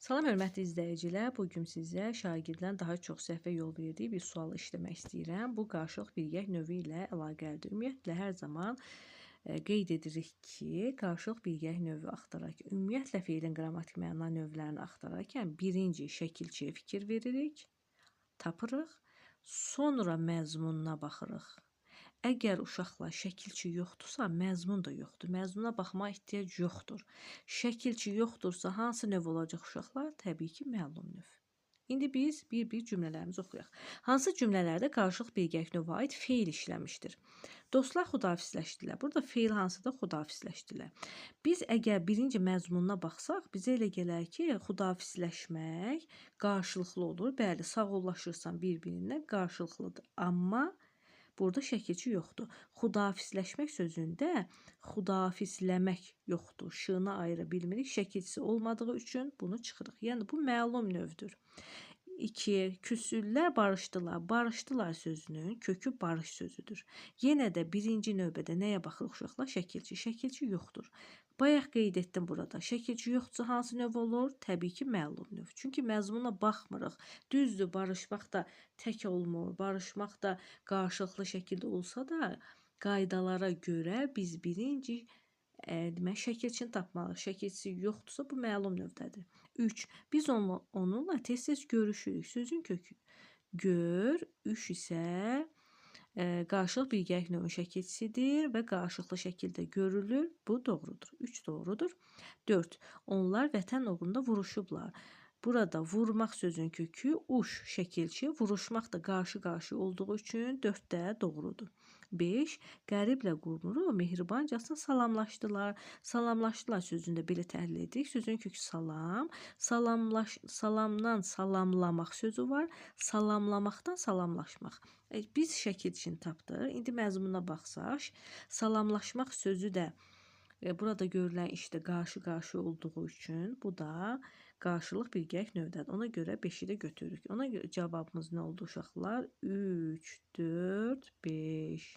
Salam hörmətli izləyicilər, bu gün sizə şagirdlərin daha çox səhvə yol verdiyi bir sualı işləmək istəyirəm. Bu qarşılıq bilgək növü ilə əlaqəlidir. Ümumiyyətlə hər zaman qeyd edirik ki, qarşılıq bilgək növü axtararkən, ümumiyyətlə feilin qrammatik məna növlərini axtararkən birinci şəkilçiyə fikir veririk, tapırıq, sonra məzmununa baxırıq. Əgər uşaqlar şəkilçi yoxdursa, məzmun da yoxdur. Məzmuna baxmağa ehtiyac yoxdur. Şəkilçi yoxdursa, hansı növ olacaq uşaqlar? Təbii ki, məlum növ. İndi biz bir-bir cümlələrimizi oxuyaq. Hansı cümlələrdə qarşılıq bilgək növə aid feil işləmişdir? Dostlar xudafizləşdilər. Burada feil hansıdır? Xudafizləşdilər. Biz əgər birinci məzmununa baxsaq, bizə elə gələr ki, xudafizləşmək qarşılıqlı olur. Bəli, sağollaşırsan bir-birindən qarşılıqlıdır. Amma burada şəkilçi yoxdur. Xudafizləşmək sözündə xudafizləmək yoxdur. Şığını ayıra bilmirik. Şəkilçisi olmadığı üçün bunu çıxırıq. Yəni bu məlum növdür. 2. Küsürlər barışdılar. Barışdılar sözünün kökü barış sözüdür. Yenə də birinci növbədə nəyə baxırıq uşaqlar? Şəkilçi. Şəkilçi yoxdur. Bayaq qeyd etdim burada. Şəkilçi yoxdursa hansı növ olur? Təbii ki, məlum növ. Çünki məzmuna baxmırıq. Düzdür, barışmaq da tək olmur. Barışmaq da qarşılıqlı şəkildə olsa da qaydalara görə biz birinci demək şəkilçini tapmalıyıq. Şəkilçisi yoxdursa bu məlum növdədir. 3. Biz onunla tez-tez görüşürük. Sözün kökü gör, üç isə qarşılıq bilgək növünün şəkilçisidir və qarşılıqlı şəkildə görülür. Bu doğrudur. 3 doğrudur. 4. Onlar vətən uğrunda vuruşublar. Burada vurmaq sözün kökü uş şəkilçi, vuruşmaq da qarşı-qarşı olduğu üçün 4 də doğrudur. 5. Qəriblə qurmuru mehribancasına salamlaşdılar. Salamlaşdılar sözündə belə təhlil edirik. Sözün kökü salam. Salamdan salamlamaq sözü var. Salamlamaqdan salamlaşmaq. Biz şəkilçini tapdıq. İndi məzmununa baxsaq, salamlaşmaq sözü də burada görülən işdə qarşı-qarşı olduğu üçün bu da qarşılıq bilgək növdədir. Ona görə 5-i də götürürük. Ona görə cavabımız nə oldu uşaqlar? 3, 4, 5.